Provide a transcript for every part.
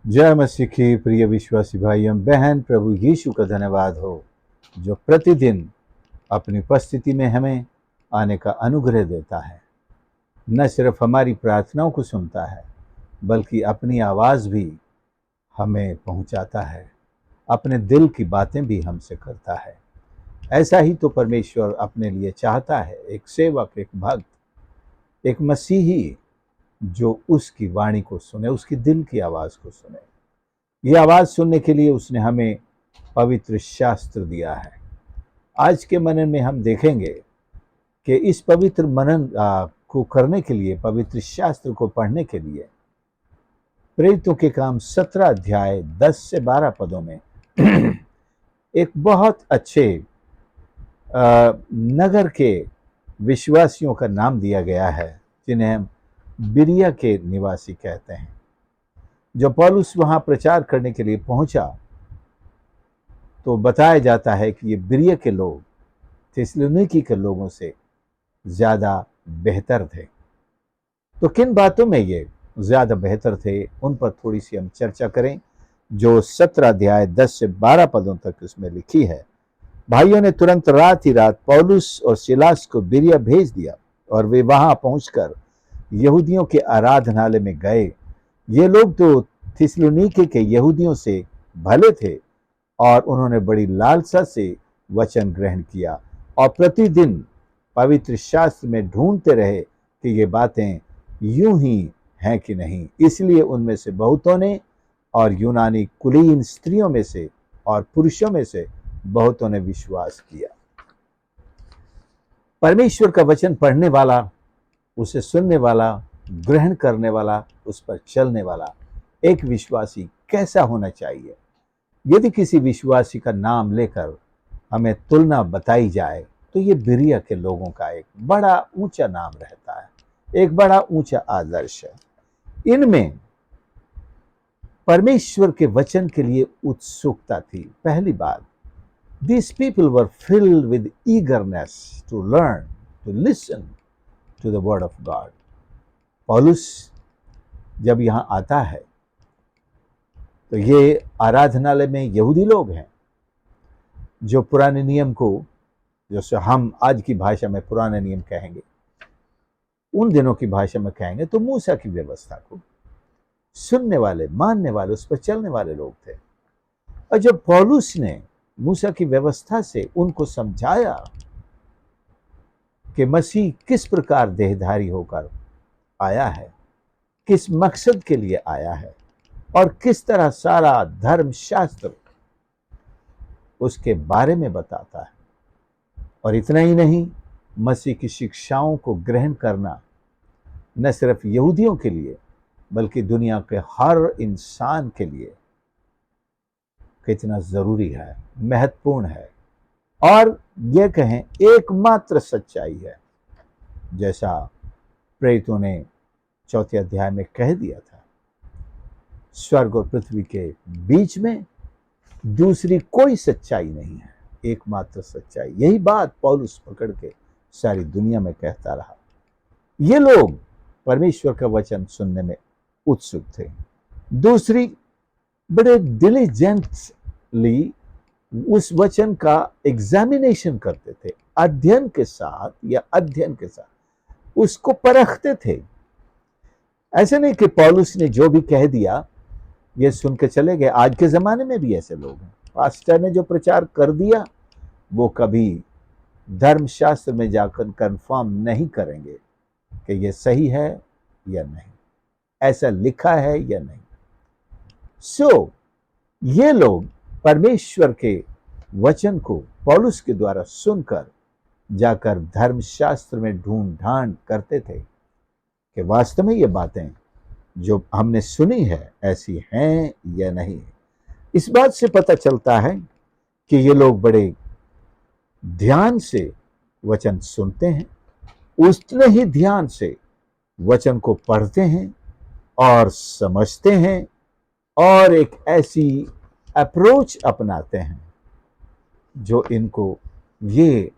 जय मसीह की प्रिय विश्वासी भाइयों बहन, प्रभु यीशु का धन्यवाद हो जो प्रतिदिन अपनी उपस्थिति में हमें आने का अनुग्रह देता है। न सिर्फ हमारी प्रार्थनाओं को सुनता है बल्कि अपनी आवाज़ भी हमें पहुंचाता है, अपने दिल की बातें भी हमसे करता है। ऐसा ही तो परमेश्वर अपने लिए चाहता है, एक सेवक, एक भक्त, एक मसीही जो उसकी वाणी को सुने, उसकी दिल की आवाज़ को सुने। ये आवाज़ सुनने के लिए उसने हमें पवित्र शास्त्र दिया है। आज के मनन में हम देखेंगे कि इस पवित्र मनन को करने के लिए, पवित्र शास्त्र को पढ़ने के लिए प्रेरितों के काम 17 अध्याय 10 से 12 पदों में एक बहुत अच्छे नगर के विश्वासियों का नाम दिया गया है जिन्हें हम बिरिया के निवासी कहते हैं। जब पौलुस वहां प्रचार करने के लिए पहुंचा तो बताया जाता है कि ये बिरिया के लोग थिस्सलुनीकी के लोगों से ज्यादा बेहतर थे। तो किन बातों में ये ज्यादा बेहतर थे उन पर थोड़ी सी हम चर्चा करें, जो 17 अध्याय 10 से 12 पदों तक उसमें लिखी है। भाइयों ने तुरंत रात ही रात पौलुस और सिलास को बिरिया भेज दिया और वे वहां पहुंचकर यहूदियों के आराधनालय में गए। ये लोग तो थिस्सलुनीके के यहूदियों से भले थे और उन्होंने बड़ी लालसा से वचन ग्रहण किया और प्रतिदिन पवित्र शास्त्र में ढूंढते रहे कि ये बातें यूं ही हैं कि नहीं। इसलिए उनमें से बहुतों ने, और यूनानी कुलीन स्त्रियों में से और पुरुषों में से बहुतों ने विश्वास किया। परमेश्वर का वचन पढ़ने वाला, उसे सुनने वाला, ग्रहण करने वाला, उस पर चलने वाला एक विश्वासी कैसा होना चाहिए? यदि किसी विश्वासी का नाम लेकर हमें तुलना बताई जाए तो ये बिरिया के लोगों का एक बड़ा ऊंचा नाम रहता है, एक बड़ा ऊंचा आदर्श है। इनमें परमेश्वर के वचन के लिए उत्सुकता थी। पहली बात, these people were filled with eagerness to learn, to listen to the word of God. पौलुस जब यहाँ आता है तो ये आराधनालय में यहूदी लोग हैं जो पुराने नियम को, जैसे हम आज की भाषा में पुराने नियम कहेंगे, उन दिनों की भाषा में कहेंगे तो मूसा की व्यवस्था को सुनने वाले, मानने वाले, उस पर चलने वाले लोग थे। और जब पौलुस ने मूसा की व्यवस्था से उनको समझाया कि मसीह किस प्रकार देहधारी होकर आया है, किस मकसद के लिए आया है और किस तरह सारा धर्म शास्त्र उसके बारे में बताता है, और इतना ही नहीं, मसीह की शिक्षाओं को ग्रहण करना न सिर्फ यहूदियों के लिए बल्कि दुनिया के हर इंसान के लिए कितना जरूरी है, महत्वपूर्ण है, और यह कहें एकमात्र सच्चाई है। जैसा प्रेरितों ने 4 अध्याय में कह दिया था, स्वर्ग और पृथ्वी के बीच में दूसरी कोई सच्चाई नहीं है, एकमात्र सच्चाई। यही बात पौलुस पकड़ के सारी दुनिया में कहता रहा। ये लोग परमेश्वर का वचन सुनने में उत्सुक थे। दूसरी, बड़े डिलीजेंटली उस वचन का एग्जामिनेशन करते थे, अध्ययन के साथ उसको परखते थे। ऐसे नहीं कि पौलुस ने जो भी कह दिया ये सुन के चले गए। आज के जमाने में भी ऐसे लोग हैं, पास्टर ने जो प्रचार कर दिया वो कभी धर्मशास्त्र में जाकर कंफर्म नहीं करेंगे कि ये सही है या नहीं, ऐसा लिखा है या नहीं। ये लोग परमेश्वर के वचन को पौलुस के द्वारा सुनकर जाकर धर्मशास्त्र में ढूंढ ढांड करते थे कि वास्तव में ये बातें जो हमने सुनी है ऐसी हैं या नहीं। इस बात से पता चलता है कि ये लोग बड़े ध्यान से वचन सुनते हैं, उतने ही ध्यान से वचन को पढ़ते हैं और समझते हैं, और एक ऐसी अप्रोच अपनाते हैं जो इनको ये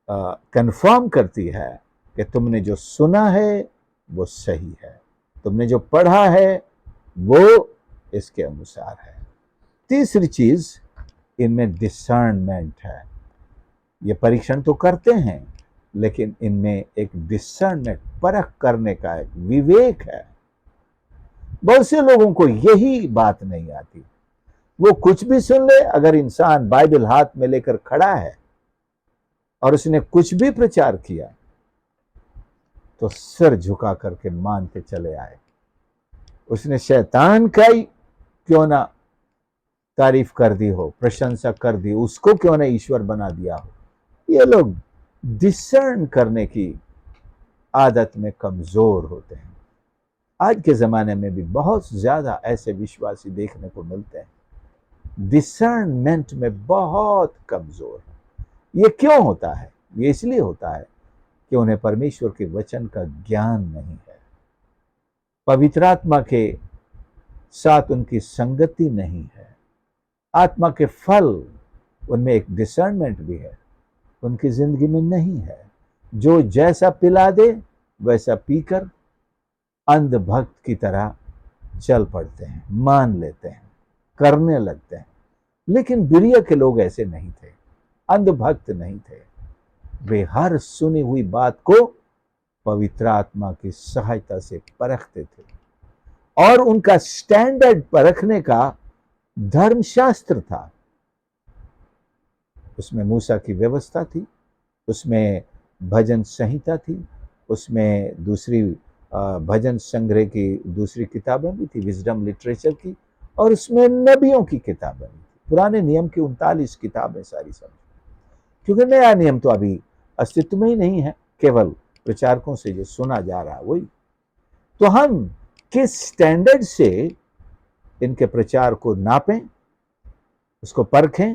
कंफर्म करती है कि तुमने जो सुना है वो सही है, तुमने जो पढ़ा है वो इसके अनुसार है। तीसरी चीज, इनमें डिसर्नमेंट है। ये परीक्षण तो करते हैं, लेकिन इनमें एक डिसर्नमेंट, परख करने का एक विवेक है। बहुत से लोगों को यही बात नहीं आती। वो कुछ भी सुन ले, अगर इंसान बाइबल हाथ में लेकर खड़ा है और उसने कुछ भी प्रचार किया तो सिर झुका करके मानते चले आए। उसने शैतान का ही क्यों ना तारीफ कर दी हो, प्रशंसा कर दी, उसको क्यों ना ईश्वर बना दिया हो। ये लोग डिसर्न करने की आदत में कमजोर होते हैं। आज के जमाने में भी बहुत ज्यादा ऐसे विश्वासी देखने को मिलते हैं, डिसर्नमेंट में बहुत कमजोर है। ये क्यों होता है? ये इसलिए होता है कि उन्हें परमेश्वर के वचन का ज्ञान नहीं है, पवित्र आत्मा के साथ उनकी संगति नहीं है, आत्मा के फल उनमें एक डिसर्नमेंट भी है, उनकी जिंदगी में नहीं है। जो जैसा पिला दे वैसा पीकर अंधभक्त की तरह चल पड़ते हैं, मान लेते हैं, करने लगते हैं। लेकिन बिरिया के लोग ऐसे नहीं थे, अंधभक्त नहीं थे। वे हर सुनी हुई बात को पवित्र आत्मा की सहायता से परखते थे, और उनका स्टैंडर्ड परखने का धर्मशास्त्र था। उसमें मूसा की व्यवस्था थी, उसमें भजन संहिता थी, उसमें दूसरी भजन संग्रह की दूसरी किताबें भी थी, विजडम लिटरेचर की, और उसमें नबियों की किताबें भी थी। पुराने नियम की 39 किताबें सारी सब, क्योंकि नया नियम तो अभी अस्तित्व में ही नहीं है, केवल प्रचारकों से जो सुना जा रहा है वही। तो हम किस स्टैंडर्ड से इनके प्रचार को नापें, उसको परखें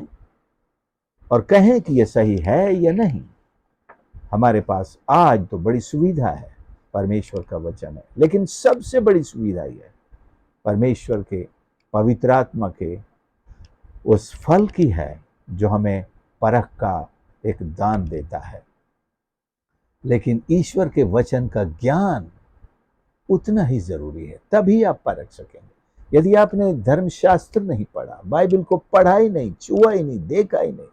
और कहें कि यह सही है या नहीं। हमारे पास आज तो बड़ी सुविधा है, परमेश्वर का वचन है, लेकिन सबसे बड़ी सुविधा यह है परमेश्वर के पवित्र आत्मा के उस फल की है जो हमें परख का एक दान देता है। लेकिन ईश्वर के वचन का ज्ञान उतना ही जरूरी है, तभी आप परख सकेंगे। यदि आपने धर्मशास्त्र नहीं पढ़ा, बाइबल को पढ़ा ही नहीं, छुआ ही नहीं, देखा ही नहीं,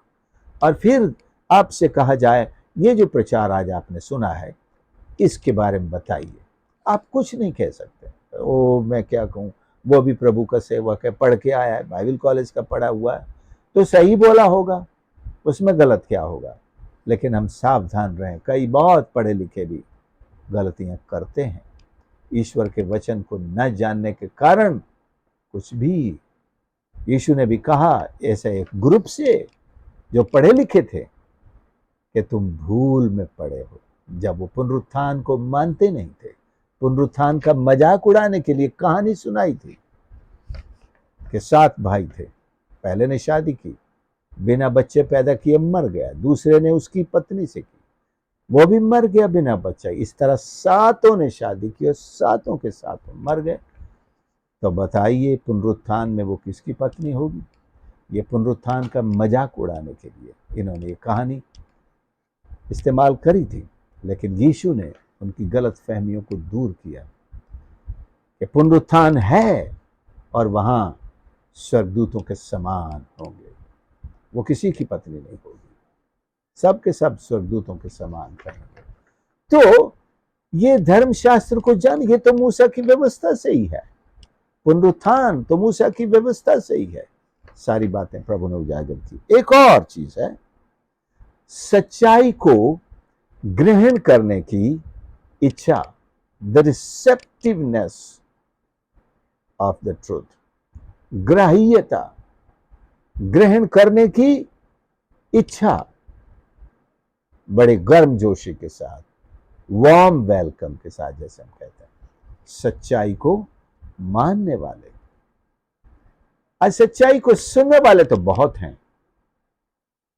और फिर आपसे कहा जाए ये जो प्रचार आज आपने सुना है इसके बारे में बताइए, आप कुछ नहीं कह सकते। ओ मैं क्या कहूँ, वो भी प्रभु का सेवक है, पढ़ के आया है, बाइबल कॉलेज का पढ़ा हुआ है, तो सही बोला होगा, उसमें गलत क्या होगा। लेकिन हम सावधान रहें, कई बहुत पढ़े लिखे भी गलतियां करते हैं, ईश्वर के वचन को न जानने के कारण कुछ भी। यीशु ने भी कहा ऐसे एक ग्रुप से जो पढ़े लिखे थे कि तुम भूल में पड़े हो, जब वो पुनरुत्थान को मानते नहीं थे। पुनरुत्थान का मजाक उड़ाने के लिए कहानी सुनाई थी कि 7 भाई थे, पहले ने शादी की, बिना बच्चे पैदा किए मर गया, दूसरे ने उसकी पत्नी से की, वो भी मर गया बिना बच्चा। इस तरह 7 ने शादी की और 7 के 7 मर गए। तो बताइए पुनरुत्थान में वो किसकी पत्नी होगी? ये पुनरुत्थान का मजाक उड़ाने के लिए इन्होंने ये कहानी इस्तेमाल करी थी। लेकिन यीशु ने उनकी गलत फहमियों को दूर किया कि पुनरुत्थान है और वहां स्वर्गदूतों के समान होंगे, वो किसी की पत्नी नहीं होगी, सब के सब स्वर्गदूतों के समान कहेंगे। तो ये धर्मशास्त्र को जान, ये तो मूसा की व्यवस्था से ही है, पुनरुत्थान तो मूसा की व्यवस्था से ही है, सारी बातें प्रभु ने उजागर की। एक और चीज है, सच्चाई को ग्रहण करने की इच्छा, the receptiveness of the truth, ग्राह्यता, ग्रहण करने की इच्छा, बड़े गर्मजोशी के साथ, वार्म वेलकम के साथ, जैसे हम कहते हैं, सच्चाई को मानने वाले। आज सच्चाई को सुनने वाले तो बहुत हैं,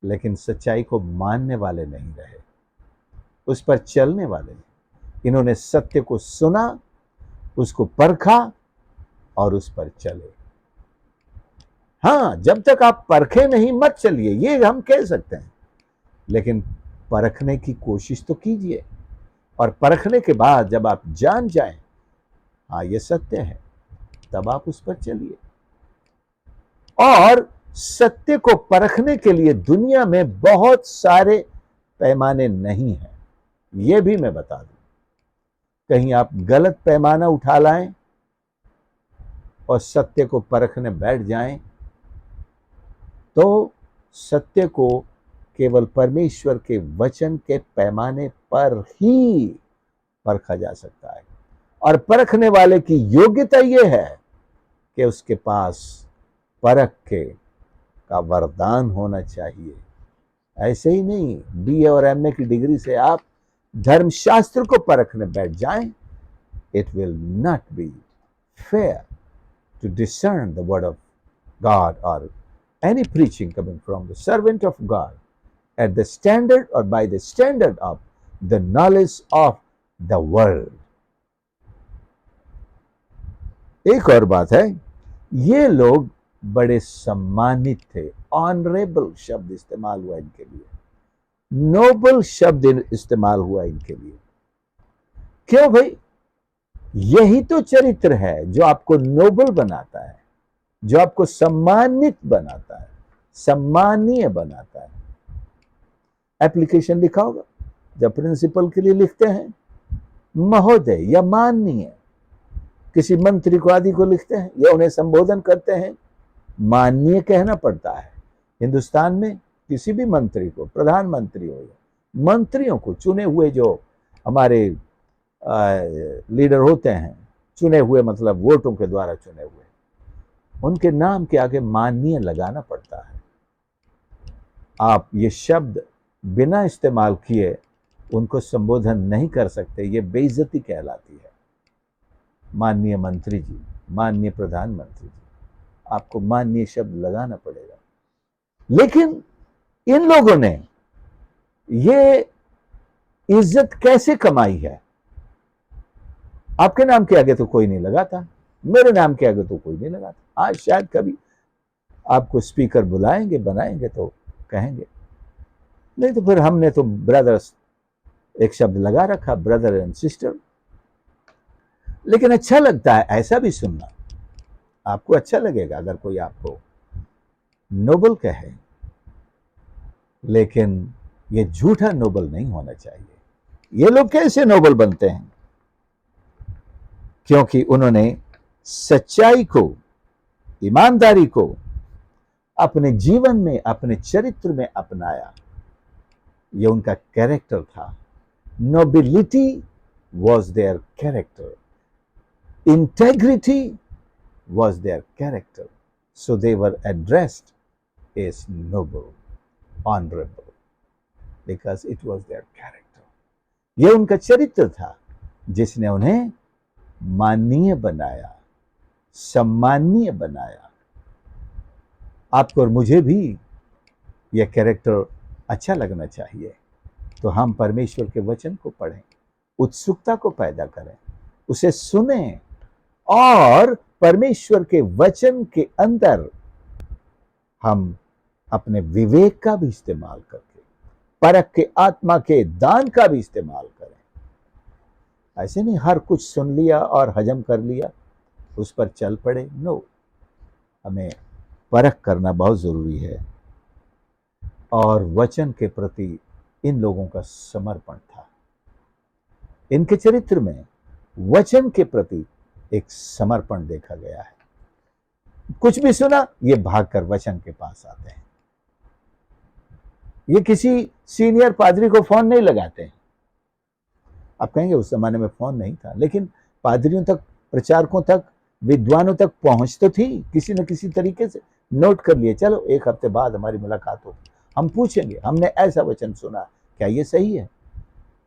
लेकिन सच्चाई को मानने वाले नहीं रहे, उस पर चलने वाले नहीं। इन्होंने सत्य को सुना, उसको परखा और उस पर चले। हां, जब तक आप परखे नहीं मत चलिए, ये हम कह सकते हैं, लेकिन परखने की कोशिश तो कीजिए, और परखने के बाद जब आप जान जाएं हाँ ये सत्य है, तब आप उस पर चलिए। और सत्य को परखने के लिए दुनिया में बहुत सारे पैमाने नहीं हैं, यह भी मैं बता दूं। कहीं आप गलत पैमाना उठा लाएं और सत्य को परखने बैठ जाएं तो सत्य को केवल परमेश्वर के वचन के पैमाने पर ही परखा जा सकता है। और परखने वाले की योग्यता यह है कि उसके पास परख के का वरदान होना चाहिए। ऐसे ही नहीं बीए और एमए की डिग्री से आप धर्मशास्त्र को परखने बैठ जाएं, it will not be fair to discern the word of God और any preaching coming from the servant of God at the standard or by the standard of the knowledge of the world. एक और बात है, ये लोग बड़े सम्मानित थे। ऑनरेबल शब्द इस्तेमाल हुआ इनके लिए, नोबल शब्द इस्तेमाल हुआ इनके लिए। क्यों भाई? यही तो चरित्र है जो आपको नोबल बनाता है, जो आपको सम्मानित बनाता है, सम्मानीय बनाता है। एप्लीकेशन लिखा होगा, जब प्रिंसिपल के लिए लिखते हैं महोदय या माननीय, किसी मंत्री को आदि को लिखते हैं या उन्हें संबोधन करते हैं, माननीय कहना पड़ता है। हिंदुस्तान में किसी भी मंत्री को, प्रधानमंत्री हो या मंत्रियों को, चुने हुए जो हमारे लीडर होते हैं, चुने हुए मतलब वोटों के द्वारा चुने हुए, उनके नाम के आगे माननीय लगाना पड़ता है। आप ये शब्द बिना इस्तेमाल किए उनको संबोधन नहीं कर सकते, ये बेइज्जती कहलाती है। माननीय मंत्री जी, माननीय प्रधानमंत्री जी, आपको माननीय शब्द लगाना पड़ेगा। लेकिन इन लोगों ने ये इज्जत कैसे कमाई है? आपके नाम के आगे तो कोई नहीं लगाता, मेरे नाम के आगे तो कोई नहीं लगाता। आज शायद कभी आपको स्पीकर बुलाएंगे, बनाएंगे तो कहेंगे, नहीं तो फिर हमने तो ब्रदर्स एक शब्द लगा रखा, ब्रदर एंड सिस्टर। लेकिन अच्छा लगता है ऐसा भी सुनना, आपको अच्छा लगेगा अगर कोई आपको नोबल कहे, लेकिन ये झूठा नोबल नहीं होना चाहिए। ये लोग कैसे नोबल बनते हैं? क्योंकि उन्होंने सच्चाई को, ईमानदारी को अपने जीवन में, अपने चरित्र में अपनाया। ये उनका कैरेक्टर था। Nobility was their character, integrity was their character, so they were addressed as noble, honourable, because it was their character. ये उनका चरित्र था जिसने उन्हें माननीय बनाया, सम्मानीय बनाया। आपको और मुझे भी यह कैरेक्टर अच्छा लगना चाहिए। तो हम परमेश्वर के वचन को पढ़ें, उत्सुकता को पैदा करें, उसे सुनें और परमेश्वर के वचन के अंदर हम अपने विवेक का भी इस्तेमाल करके, परख के आत्मा के दान का भी इस्तेमाल करें। ऐसे नहीं हर कुछ सुन लिया और हजम कर लिया, उस पर चल पड़े। नो, हमें परख करना बहुत जरूरी है। और वचन के प्रति इन लोगों का समर्पण था। इनके चरित्र में वचन के प्रति एक समर्पण देखा गया है। कुछ भी सुना, ये भागकर वचन के पास आते हैं। ये किसी सीनियर पादरी को फोन नहीं लगाते हैं। आप कहेंगे उस जमाने में फोन नहीं था, लेकिन पादरियों तक, प्रचारकों तक, विद्वानों तक पहुंच तो थी। किसी न किसी तरीके से नोट कर लिए, चलो एक हफ्ते बाद हमारी मुलाकात होगी, हम पूछेंगे हमने ऐसा वचन सुना, क्या ये सही है?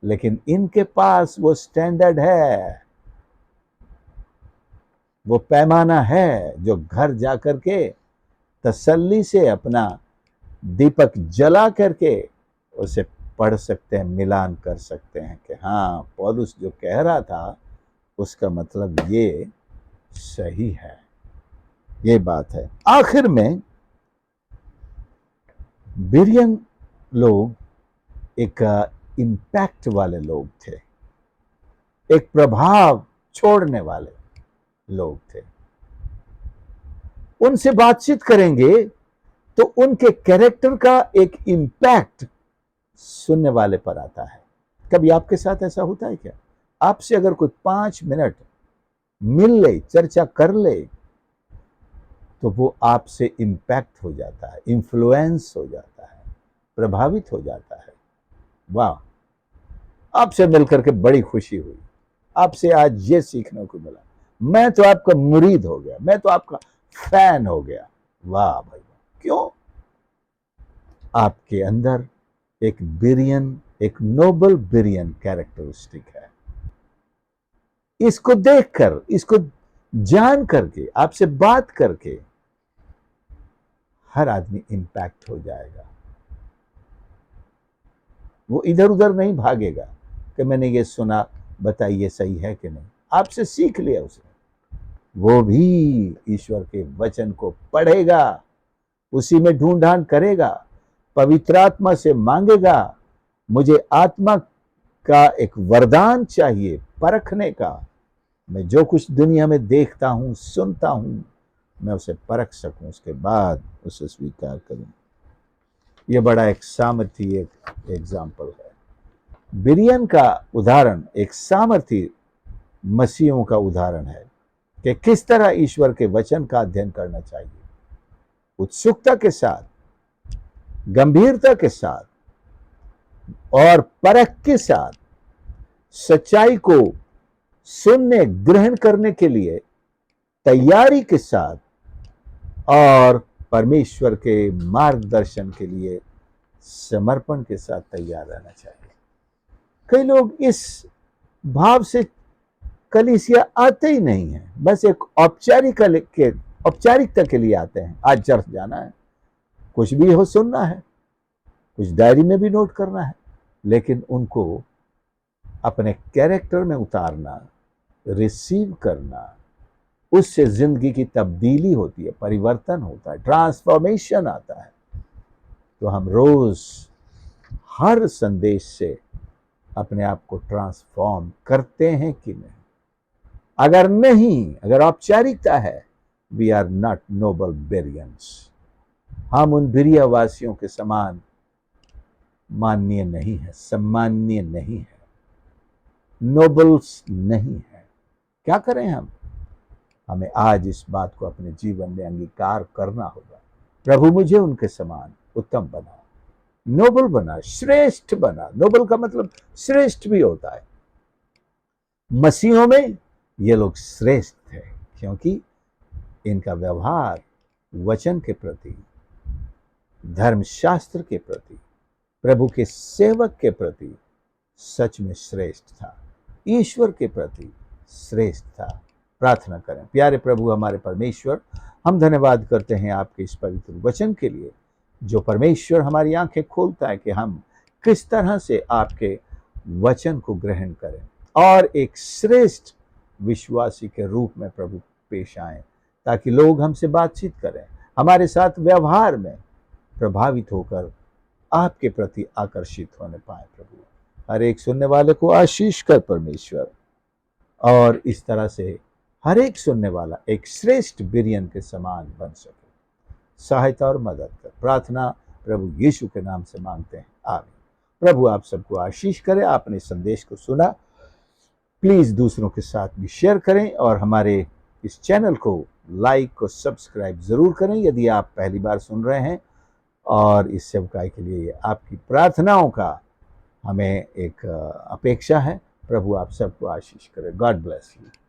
लेकिन इनके पास वो स्टैंडर्ड है, वो पैमाना है जो घर जाकर के तसल्ली से अपना दीपक जला करके उसे पढ़ सकते हैं, मिलान कर सकते हैं कि हाँ, पौलुस जो कह रहा था उसका मतलब ये सही है। ये बात है। आखिर में बिरियन लोग एक इम्पैक्ट वाले लोग थे, एक प्रभाव छोड़ने वाले लोग थे। उनसे बातचीत करेंगे तो उनके कैरेक्टर का एक इम्पैक्ट सुनने वाले पर आता है। कभी आपके साथ ऐसा होता है क्या? आपसे अगर कोई 5 मिनट मिल ले, चर्चा कर ले, तो वो आपसे इम्पैक्ट हो जाता है, इन्फ्लुएंस हो जाता है, प्रभावित हो जाता है। वाह, आपसे मिलकर के बड़ी खुशी हुई, आपसे आज ये सीखने को मिला, मैं तो आपका मुरीद हो गया, मैं तो आपका फैन हो गया। वाह भाई, क्यों? आपके अंदर एक बिरियन, एक नोबल बिरियन कैरेक्टरिस्टिक है। इसको देखकर, इसको जान करके, आपसे बात करके हर आदमी इंपैक्ट हो जाएगा। वो इधर उधर नहीं भागेगा कि मैंने ये सुना, बताइए सही है कि नहीं। आपसे सीख लिया उसने, वो भी ईश्वर के वचन को पढ़ेगा, उसी में ढूंढान करेगा, पवित्र आत्मा से मांगेगा, मुझे आत्मा का एक वरदान चाहिए परखने का, मैं जो कुछ दुनिया में देखता हूं, सुनता हूं, मैं उसे परख सकूं, उसके बाद उसे स्वीकार करूं। यह बड़ा एक सामर्थी एक एग्जाम्पल है। बिरियन का उदाहरण एक सामर्थी मसीहों का उदाहरण है कि किस तरह ईश्वर के वचन का अध्ययन करना चाहिए, उत्सुकता के साथ, गंभीरता के साथ और परख के साथ, सच्चाई को सुनने, ग्रहण करने के लिए तैयारी के साथ और परमेश्वर के मार्गदर्शन के लिए समर्पण के साथ तैयार रहना चाहिए। कई लोग इस भाव से कलीसिया आते ही नहीं है, बस एक औपचारिकता के लिए आते हैं। आज चर्च जाना है, कुछ भी हो सुनना है, कुछ डायरी में भी नोट करना है, लेकिन उनको अपने कैरेक्टर में उतारना, रिसीव करना, उससे जिंदगी की तब्दीली होती है, परिवर्तन होता है, ट्रांसफॉर्मेशन आता है। तो हम रोज हर संदेश से अपने आप को ट्रांसफॉर्म करते हैं कि नहीं? अगर नहीं, अगर औपचारिकता है, वी आर नॉट नोबल बिरियंस। हम उन बिरिया वासियों के समान माननीय नहीं है, सम्माननीय नहीं है, नोबल्स नहीं है। क्या करें हम? हमें आज इस बात को अपने जीवन में अंगीकार करना होगा। प्रभु मुझे उनके समान उत्तम बना, नोबल बना, श्रेष्ठ बना। नोबल का मतलब श्रेष्ठ भी होता है। मसीहों में ये लोग श्रेष्ठ थे क्योंकि इनका व्यवहार वचन के प्रति, धर्मशास्त्र के प्रति, प्रभु के सेवक के प्रति सच में श्रेष्ठ था, ईश्वर के प्रति श्रेष्ठ था। प्रार्थना करें। प्यारे प्रभु हमारे परमेश्वर, हम धन्यवाद करते हैं आपके इस पवित्र वचन के लिए, जो परमेश्वर हमारी आंखें खोलता है कि हम किस तरह से आपके वचन को ग्रहण करें और एक श्रेष्ठ विश्वासी के रूप में प्रभु पेश आए, ताकि लोग हमसे बातचीत करें, हमारे साथ व्यवहार में प्रभावित होकर आपके प्रति आकर्षित होने पाए। प्रभु हर एक सुनने वाले को आशीष कर परमेश्वर, और इस तरह से हर एक सुनने वाला एक श्रेष्ठ बिरियन के समान बन सके। सहायता और मदद कर, प्रार्थना प्रभु यीशु के नाम से मांगते हैं, आमीन। प्रभु आप सबको आशीष करे। आपने संदेश को सुना, प्लीज दूसरों के साथ भी शेयर करें और हमारे इस चैनल को लाइक और सब्सक्राइब जरूर करें यदि आप पहली बार सुन रहे हैं। और इस सेवकाई के लिए आपकी प्रार्थनाओं का हमें एक अपेक्षा है। प्रभु आप सबको आशीष करे। God bless you.